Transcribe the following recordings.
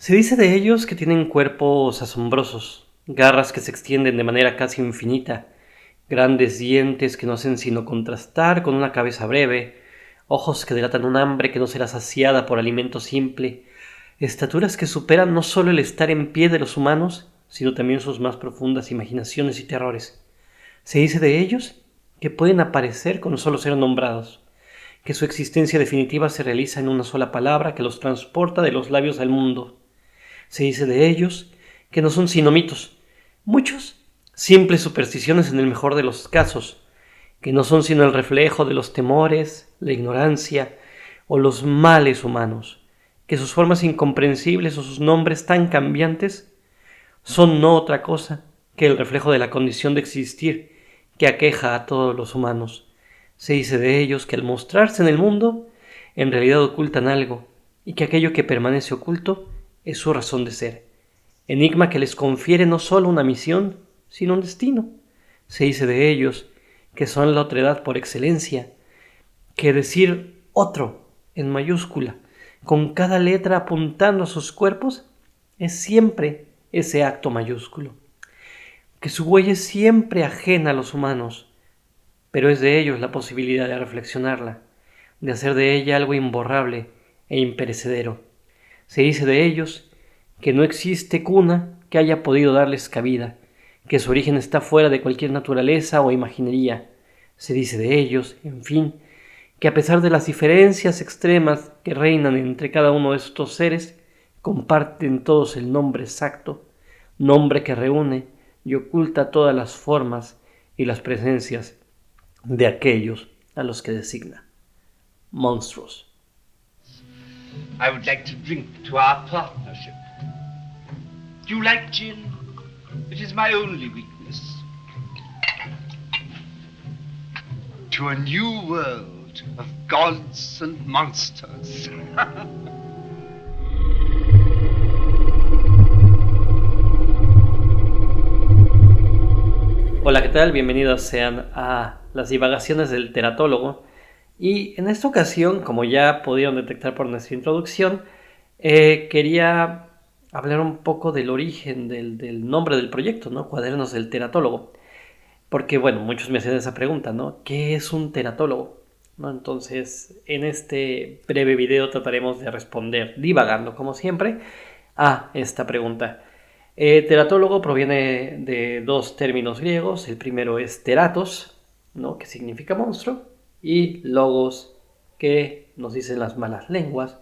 Se dice de ellos que tienen cuerpos asombrosos, garras que se extienden de manera casi infinita, grandes dientes que no hacen sino contrastar con una cabeza breve, ojos que delatan un hambre que no será saciada por alimento simple, estaturas que superan no solo el estar en pie de los humanos, sino también sus más profundas imaginaciones y terrores. Se dice de ellos que pueden aparecer con solo ser nombrados, que su existencia definitiva se realiza en una sola palabra que los transporta de los labios al mundo. Se dice de ellos que no son sino mitos, muchos simples supersticiones en el mejor de los casos, que no son sino el reflejo de los temores, la ignorancia o los males humanos, que sus formas incomprensibles o sus nombres tan cambiantes son no otra cosa que el reflejo de la condición de existir que aqueja a todos los humanos. Se dice de ellos que al mostrarse en el mundo, en realidad ocultan algo, y que aquello que permanece oculto es su razón de ser, enigma que les confiere no solo una misión, sino un destino. Se dice de ellos que son la otredad por excelencia, que decir otro en mayúscula, con cada letra apuntando a sus cuerpos, es siempre ese acto mayúsculo, que su huella es siempre ajena a los humanos, pero es de ellos la posibilidad de reflexionarla, de hacer de ella algo imborrable e imperecedero. Se dice de ellos que no existe cuna que haya podido darles cabida, que su origen está fuera de cualquier naturaleza o imaginería. Se dice de ellos, en fin, que a pesar de las diferencias extremas que reinan entre cada uno de estos seres, comparten todos el nombre exacto, nombre que reúne y oculta todas las formas y las presencias de aquellos a los que designa. Monstruos. I would like to drink to our partnership. Do you like gin? It is my only weakness. To a new world of gods and monsters. Hola, ¿qué tal? Bienvenidos sean a las divagaciones del teratólogo. Y en esta ocasión, como ya pudieron detectar por nuestra introducción, quería hablar un poco del origen del nombre del proyecto, ¿no? Cuadernos del Teratólogo. Porque, bueno, muchos me hacen esa pregunta, ¿no? ¿Qué es un teratólogo? ¿No? Entonces, en este breve video trataremos de responder, divagando como siempre, a esta pregunta. Teratólogo proviene de dos términos griegos. El primero es teratos, ¿no? Que significa monstruo, y logos, que nos dicen las malas lenguas,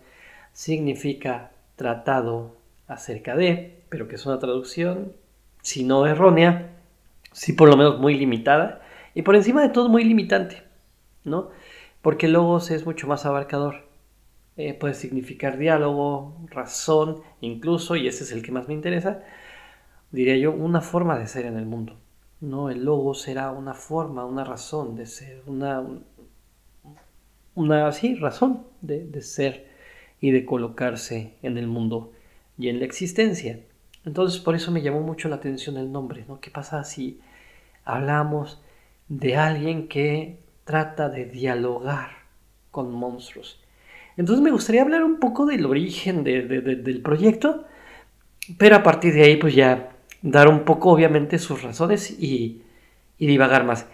significa tratado acerca de, pero que es una traducción, si no errónea, sí por lo menos muy limitada, y por encima de todo muy limitante, ¿no? Porque logos es mucho más abarcador. Puede significar diálogo, razón, incluso, y ese es el que más me interesa, diría yo, una forma de ser en el mundo, ¿no? El logos será una forma, una razón de ser, sí, razón de ser y de colocarse en el mundo y en la existencia. Entonces, por eso me llamó mucho la atención el nombre, ¿no? ¿Qué pasa si hablamos de alguien que trata de dialogar con monstruos? Entonces me gustaría hablar un poco del origen del proyecto, pero a partir de ahí pues ya dar un poco obviamente sus razones y divagar más.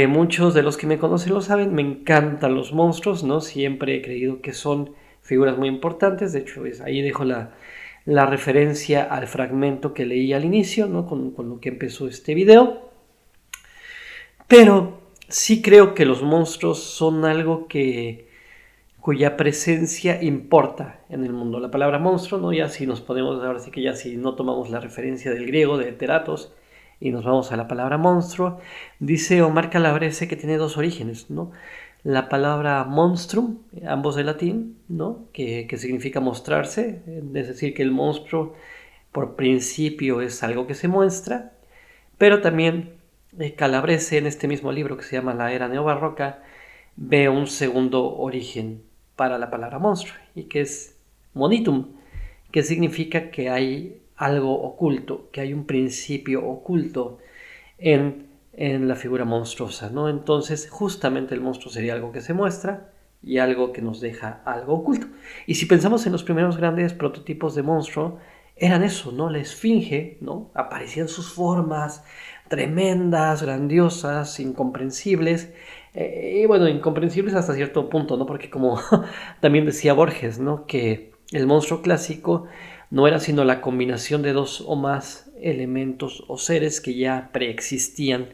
Muchos de los que me conocen lo saben, me encantan los monstruos, ¿no? Siempre he creído que son figuras muy importantes. De hecho, ahí dejo la referencia al fragmento que leí al inicio, ¿no? Con lo que empezó este video. Pero sí creo que los monstruos son algo cuya presencia importa en el mundo. La palabra monstruo, ¿no? Ya si nos podemos, ahora sí que ya si no tomamos la referencia del griego, de teratos, y nos vamos a la palabra monstruo, dice Omar Calabrese que tiene dos orígenes, ¿no? La palabra monstrum, ambos de latín, ¿no? Que significa mostrarse, es decir, que el monstruo por principio es algo que se muestra, pero también Calabrese en este mismo libro que se llama La Era Neobarroca ve un segundo origen para la palabra monstruo, y que es monitum, que significa que hay algo oculto, que hay un principio oculto en la figura monstruosa, ¿no? Entonces, justamente el monstruo sería algo que se muestra y algo que nos deja algo oculto. Y si pensamos en los primeros grandes prototipos de monstruo, eran eso, ¿no? La esfinge, ¿no? Aparecían sus formas tremendas, grandiosas, incomprensibles, y bueno, incomprensibles hasta cierto punto, ¿no? Porque como también decía Borges, ¿no? Que el monstruo clásico no era sino la combinación de dos o más elementos o seres que ya preexistían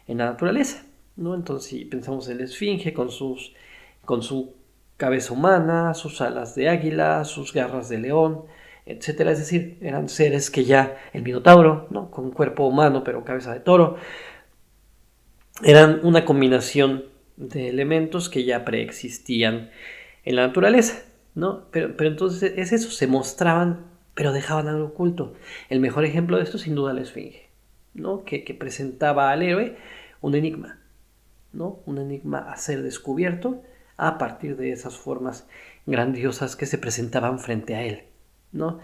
en la naturaleza, ¿no? Entonces, si pensamos en la esfinge con su cabeza humana, sus alas de águila, sus garras de león, etcétera, es decir, eran seres que ya, el minotauro, ¿no? Con un cuerpo humano pero cabeza de toro, eran una combinación de elementos que ya preexistían en la naturaleza, ¿no? Pero entonces es eso, se mostraban, pero dejaban algo oculto. El mejor ejemplo de esto, sin duda, la esfinge, ¿no? Que presentaba al héroe un enigma, ¿no? Un enigma a ser descubierto a partir de esas formas grandiosas que se presentaban frente a él, ¿no?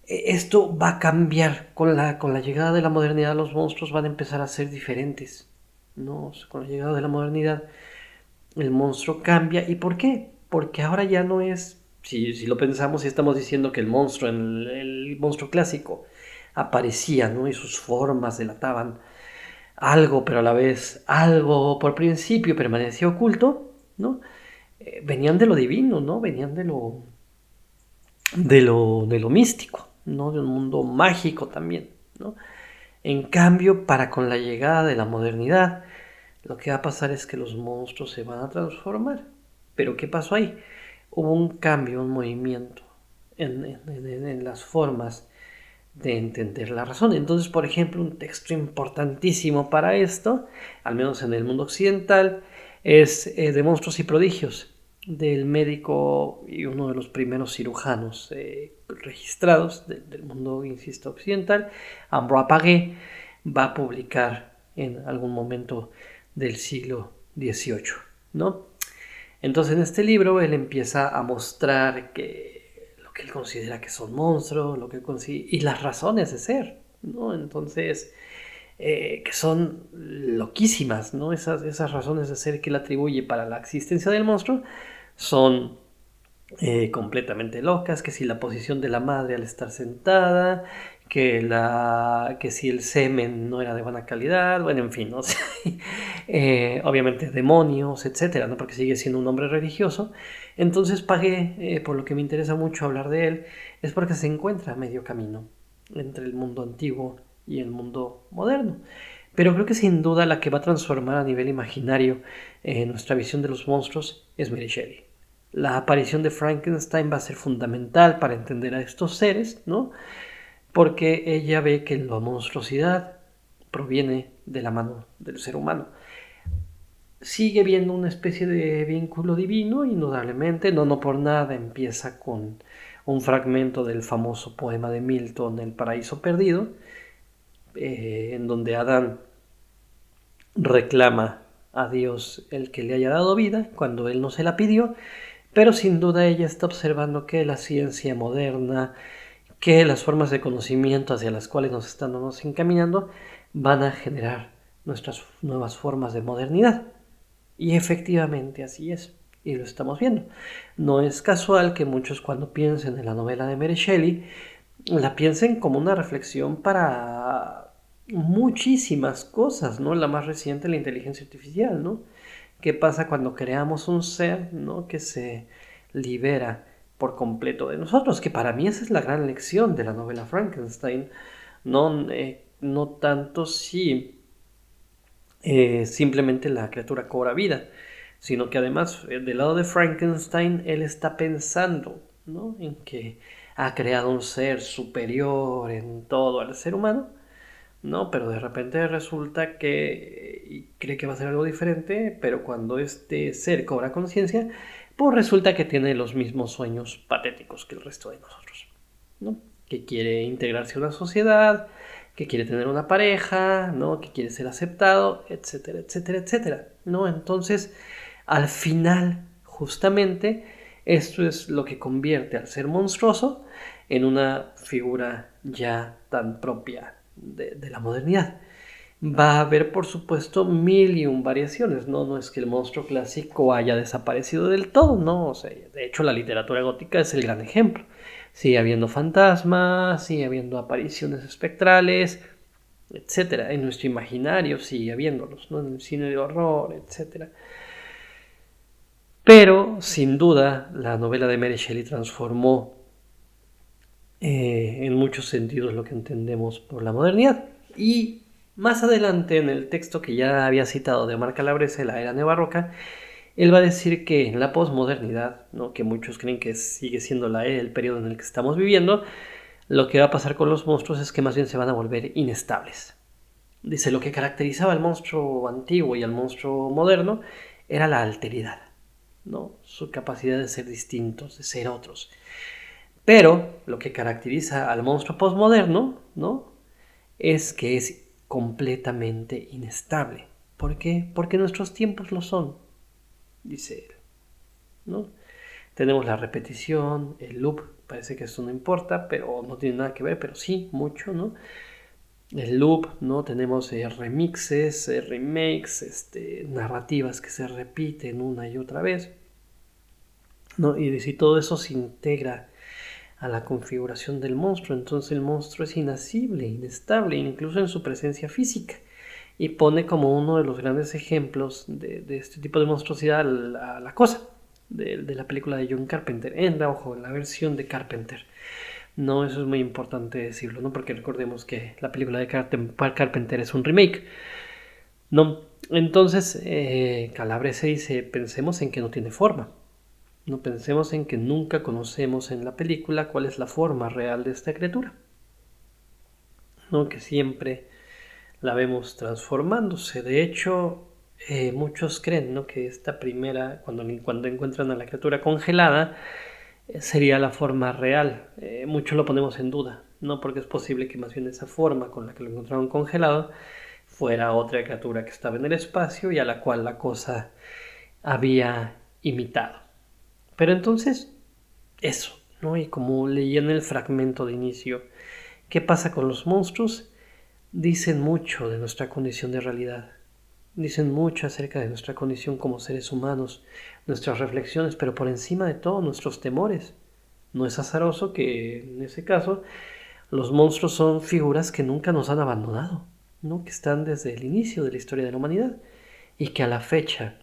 Esto va a cambiar con la llegada de la modernidad. Los monstruos van a empezar a ser diferentes, ¿no? Con la llegada de la modernidad el monstruo cambia. ¿Y por qué? Porque ahora ya no es, si lo pensamos y estamos diciendo que el monstruo, el monstruo clásico aparecía, ¿no? Y sus formas delataban algo, pero a la vez algo por principio permanecía oculto, ¿no? Venían de lo divino, ¿no? Venían de lo místico, ¿no? De un mundo mágico también, ¿no? En cambio, para con la llegada de la modernidad, lo que va a pasar es que los monstruos se van a transformar. ¿Pero qué pasó ahí? Hubo un cambio, un movimiento en las formas de entender la razón. Entonces, por ejemplo, un texto importantísimo para esto, al menos en el mundo occidental, es de Monstruos y Prodigios, del médico y uno de los primeros cirujanos registrados del mundo, insisto, occidental, Ambroise Paré, va a publicar en algún momento del siglo XVIII, ¿no? Entonces en este libro él empieza a mostrar que lo que él considera que son monstruos, y las razones de ser, ¿no? Entonces, que son loquísimas, ¿no? Esas razones de ser que él atribuye para la existencia del monstruo son completamente locas, que si la posición de la madre al estar sentada, que si el semen no era de buena calidad, bueno, en fin, ¿no? Obviamente demonios, etcétera, ¿no? Porque sigue siendo un hombre religioso. Entonces Pagué, por lo que me interesa mucho hablar de él, es porque se encuentra a medio camino entre el mundo antiguo y el mundo moderno. Pero creo que sin duda la que va a transformar a nivel imaginario nuestra visión de los monstruos es Mary Shelley. La aparición de Frankenstein va a ser fundamental para entender a estos seres, ¿no? Porque ella ve que la monstruosidad proviene de la mano del ser humano. Sigue viendo una especie de vínculo divino, indudablemente, no por nada empieza con un fragmento del famoso poema de Milton, El paraíso perdido, en donde Adán reclama a Dios el que le haya dado vida cuando él no se la pidió, pero sin duda ella está observando que la ciencia moderna, que las formas de conocimiento hacia las cuales nos estamos encaminando van a generar nuestras nuevas formas de modernidad. Y efectivamente así es, y lo estamos viendo. No es casual que muchos, cuando piensen en la novela de Mary Shelley, la piensen como una reflexión para muchísimas cosas, ¿no? La más reciente, la inteligencia artificial, ¿no? ¿Qué pasa cuando creamos un ser, ¿no? Que se libera por completo de nosotros? Que para mí esa es la gran lección de la novela Frankenstein. No tanto si simplemente la criatura cobra vida, sino que además del lado de Frankenstein él está pensando, ¿no? En que ha creado un ser superior en todo al ser humano, ¿no? Pero de repente resulta que y cree que va a ser algo diferente, pero cuando este ser cobra conciencia, pues resulta que tiene los mismos sueños patéticos que el resto de nosotros, ¿no? Que quiere integrarse a una sociedad, que quiere tener una pareja, ¿no? Que quiere ser aceptado, etcétera, etcétera, etcétera, ¿no? Entonces, al final, justamente, esto es lo que convierte al ser monstruoso en una figura ya tan propia de la modernidad. va a haber, por supuesto, mil y un variaciones, ¿no? No es que el monstruo clásico haya desaparecido del todo, ¿no? O sea, de hecho, la literatura gótica es el gran ejemplo. Sigue habiendo fantasmas, sigue habiendo apariciones espectrales, etcétera. En nuestro imaginario sigue habiéndolos, ¿no? En el cine de horror, etcétera. Pero, sin duda, la novela de Mary Shelley transformó en muchos sentidos lo que entendemos por la modernidad. Y más adelante, en el texto que ya había citado de Omar Calabrese, La Era Neobarroca, él va a decir que en la posmodernidad, ¿no? Que muchos creen que sigue siendo el periodo en el que estamos viviendo, lo que va a pasar con los monstruos es que más bien se van a volver inestables. Dice, lo que caracterizaba al monstruo antiguo y al monstruo moderno era la alteridad, ¿no? Su capacidad de ser distintos, de ser otros. Pero lo que caracteriza al monstruo postmoderno, ¿no? Es que es completamente inestable. ¿Por qué? Porque nuestros tiempos lo son, dice él, ¿no? Tenemos la repetición, el loop, parece que eso no importa, pero no tiene nada que ver, pero sí, mucho, ¿no? El loop, ¿no? Tenemos remixes, remakes, narrativas que se repiten una y otra vez, ¿no? Y si todo eso se integra a la configuración del monstruo, entonces el monstruo es inasible, inestable, incluso en su presencia física. Y pone como uno de los grandes ejemplos de este tipo de monstruosidad la cosa de la película de John Carpenter, en la versión de Carpenter. No, eso es muy importante decirlo, ¿no? Porque recordemos que la película de Carpenter es un remake. No, entonces Calabrese dice, pensemos en que no tiene forma. No pensemos en que nunca conocemos en la película cuál es la forma real de esta criatura, ¿no? Que siempre la vemos transformándose. De hecho, muchos creen, ¿no? Que esta primera, cuando encuentran a la criatura congelada, sería la forma real. Mucho lo ponemos en duda, ¿no? Porque es posible que más bien esa forma con la que lo encontraron congelado fuera otra criatura que estaba en el espacio y a la cual la cosa había imitado. Pero entonces, eso, ¿no? Y como leí en el fragmento de inicio, ¿qué pasa con los monstruos? Dicen mucho de nuestra condición de realidad. Dicen mucho acerca de nuestra condición como seres humanos, nuestras reflexiones, pero por encima de todo nuestros temores. No es azaroso que, en ese caso, los monstruos son figuras que nunca nos han abandonado, ¿no? Que están desde el inicio de la historia de la humanidad y que a la fecha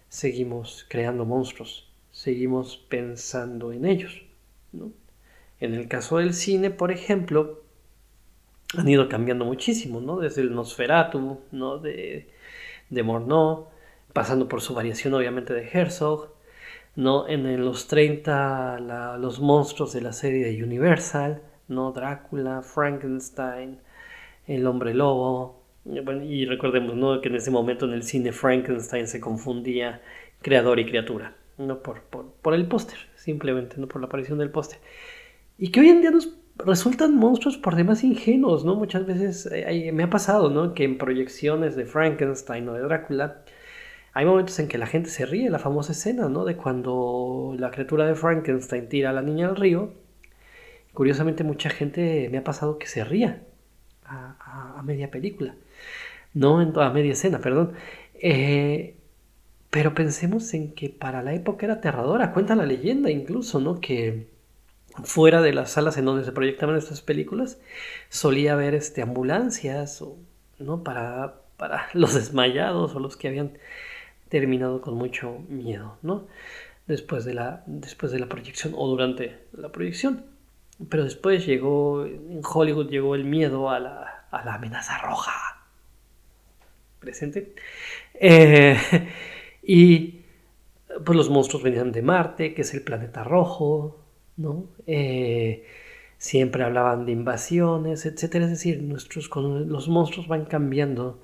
seguimos creando monstruos, seguimos pensando en ellos, ¿no? En el caso del cine, por ejemplo, han ido cambiando muchísimo, ¿no? Desde el Nosferatu, ¿no? De Murnau, pasando por su variación obviamente de Herzog, ¿no? En los 30 los monstruos de la serie de Universal, ¿no? Drácula, Frankenstein, el hombre lobo. Bueno, y recordemos, ¿no? Que en ese momento en el cine Frankenstein se confundía creador y criatura, no por el póster, simplemente, no por la aparición del póster. Y que hoy en día nos resultan monstruos por demás ingenuos, ¿no? Muchas veces me ha pasado, ¿no? Que en proyecciones de Frankenstein o de Drácula hay momentos en que la gente se ríe, la famosa escena, ¿no? De cuando la criatura de Frankenstein tira a la niña al río. Curiosamente mucha gente me ha pasado que se ría a media película, no a media escena, perdón. Pero pensemos en que para la época era aterradora. Cuenta la leyenda incluso, ¿no? Que fuera de las salas en donde se proyectaban estas películas solía haber ambulancias, ¿no? Para los desmayados o los que habían terminado con mucho miedo, ¿no? Después de la proyección o durante la proyección. Pero después en Hollywood llegó el miedo a la amenaza roja presente. Y pues los monstruos venían de Marte, que es el planeta rojo, ¿no? Siempre hablaban de invasiones, etcétera. Es decir, los monstruos van cambiando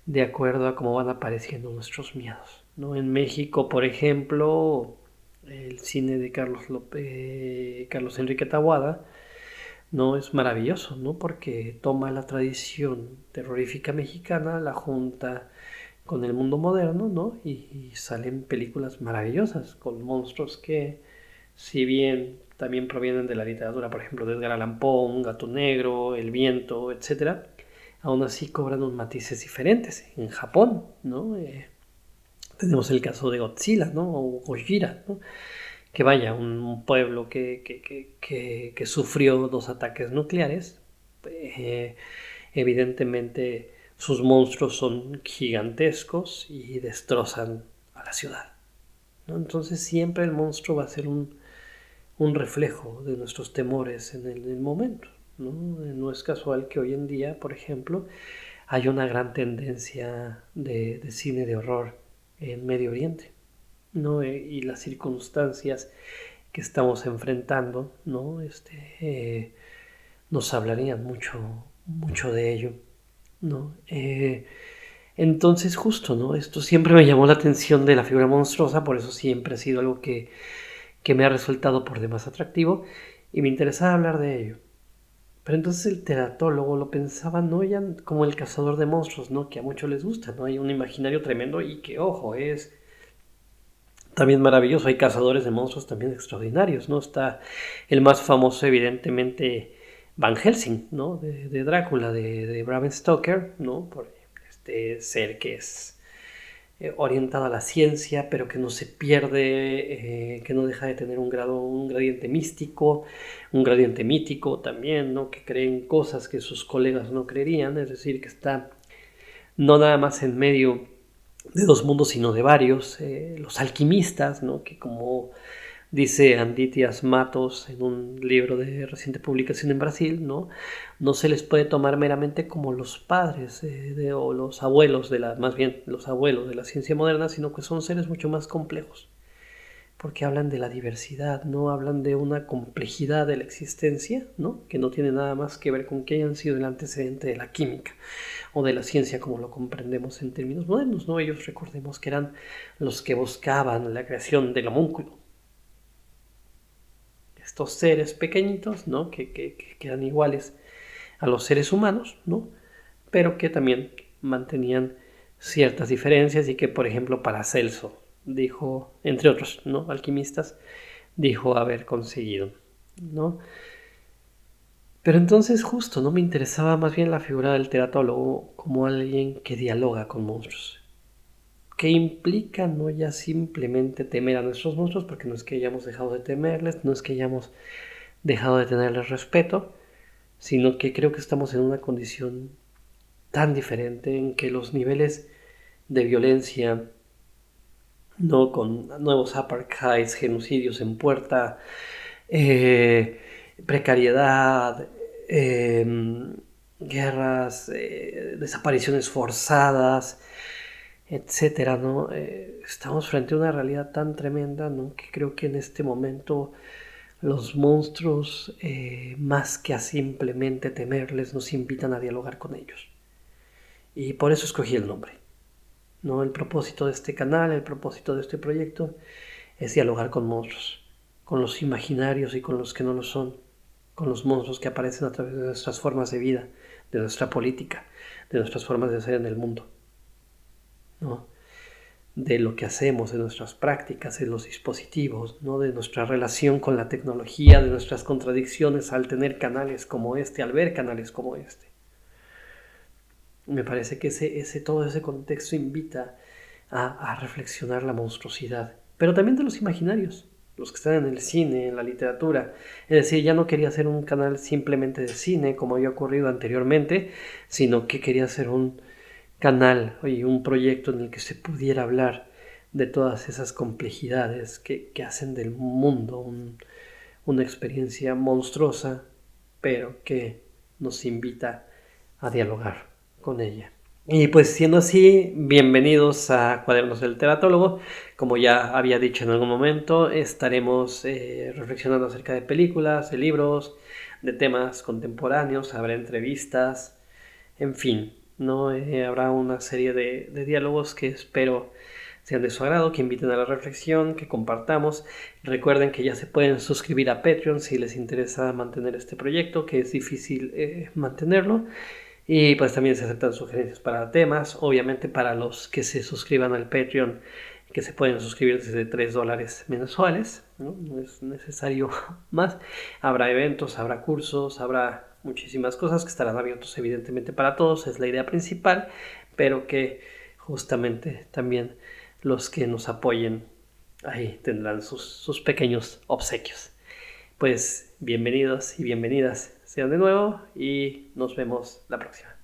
de acuerdo a cómo van apareciendo nuestros miedos, ¿no? En México, por ejemplo, el cine de Carlos Enrique Taboada, no es maravilloso, ¿no? Porque toma la tradición terrorífica mexicana, la junta con el mundo moderno, ¿no? Y salen películas maravillosas con monstruos que, si bien también provienen de la literatura, por ejemplo, de Edgar Allan Poe, Un gato negro, El viento, etcétera, aún así cobran unos matices diferentes. En Japón, ¿no? Tenemos el caso de Godzilla, ¿no? O Gojira, ¿no? Que vaya, un pueblo que sufrió 2 ataques nucleares, evidentemente sus monstruos son gigantescos y destrozan a la ciudad, ¿no? Entonces siempre el monstruo va a ser un reflejo de nuestros temores en el momento, ¿no? No es casual que hoy en día, por ejemplo, hay una gran tendencia de cine de horror en Medio Oriente, ¿no? Y las circunstancias que estamos enfrentando, ¿no? Nos hablarían mucho de ello, ¿no? Entonces justo, ¿no? Esto siempre me llamó la atención de la figura monstruosa, por eso siempre ha sido algo que me ha resultado por demás atractivo y me interesaba hablar de ello. Pero entonces el teratólogo lo pensaba no ya como el cazador de monstruos, ¿no? Que a muchos les gusta, ¿no? Hay un imaginario tremendo y que, ojo, es también maravilloso. Hay cazadores de monstruos también extraordinarios, ¿no? Está el más famoso, evidentemente, Van Helsing, ¿no? De Drácula, de Bram Stoker, ¿no? Por este ser que es orientado a la ciencia, pero que no se pierde, que no deja de tener un gradiente místico, un gradiente mítico también, ¿no? Que cree en cosas que sus colegas no creerían, es decir, que está no nada más en medio de 2 mundos, sino de varios. Los alquimistas, ¿no? Que como dice Anditias Matos en un libro de reciente publicación en Brasil, ¿no? No se les puede tomar meramente como los padres o los abuelos más bien los abuelos de la ciencia moderna, sino que son seres mucho más complejos, porque hablan de la diversidad, ¿no? Hablan de una complejidad de la existencia, ¿no? Que no tiene nada más que ver con que hayan sido el antecedente de la química o de la ciencia como lo comprendemos en términos modernos, ¿no? Ellos, recordemos que eran los que buscaban la creación del homúnculo. Estos seres pequeñitos, ¿no? Que eran iguales a los seres humanos, ¿no? Pero que también mantenían ciertas diferencias y que, por ejemplo, Paracelso dijo, entre otros, ¿no? Alquimistas, dijo haber conseguido, ¿no? Pero entonces justo, ¿no? Me interesaba más bien la figura del teratólogo como alguien que dialoga con monstruos, que implica no ya simplemente temer a nuestros monstruos, porque no es que hayamos dejado de temerles, no es que hayamos dejado de tenerles respeto, sino que creo que estamos en una condición tan diferente en que los niveles de violencia, no con nuevos apartheids, genocidios en puerta, precariedad, guerras, desapariciones forzadas, etcétera, ¿no? Estamos frente a una realidad tan tremenda, ¿no? Que creo que en este momento los monstruos, más que a simplemente temerles, nos invitan a dialogar con ellos. Y por eso escogí el nombre, ¿no? El propósito de este canal, el propósito de este proyecto es dialogar con monstruos, con los imaginarios y con los que no lo son, con los monstruos que aparecen a través de nuestras formas de vida, de nuestra política, de nuestras formas de ser en el mundo, ¿no? De lo que hacemos, de nuestras prácticas, de los dispositivos, ¿no? De nuestra relación con la tecnología, de nuestras contradicciones al tener canales como este, al ver canales como este. Me parece que todo ese contexto invita a reflexionar la monstruosidad, pero también de los imaginarios, los que están en el cine, en la literatura. Es decir, ya no quería hacer un canal simplemente de cine como había ocurrido anteriormente, sino que quería hacer un canal y un proyecto en el que se pudiera hablar de todas esas complejidades que hacen del mundo una experiencia monstruosa, pero que nos invita a dialogar con ella. Y pues siendo así, bienvenidos a Cuadernos del Teratólogo. Como ya había dicho en algún momento, estaremos reflexionando acerca de películas, de libros, de temas contemporáneos, habrá entrevistas, en fin, ¿no? Habrá una serie de diálogos que espero sean de su agrado, que inviten a la reflexión, que compartamos. Recuerden que ya se pueden suscribir a Patreon si les interesa mantener este proyecto, que es difícil mantenerlo. Y pues también se aceptan sugerencias para temas, obviamente para los que se suscriban al Patreon, que se pueden suscribir desde $3 mensuales, ¿no? No es necesario más. Habrá eventos, habrá cursos, habrá muchísimas cosas que estarán abiertos evidentemente para todos, es la idea principal, pero que justamente también los que nos apoyen ahí tendrán sus pequeños obsequios. Pues bienvenidos y bienvenidas sean de nuevo y nos vemos la próxima.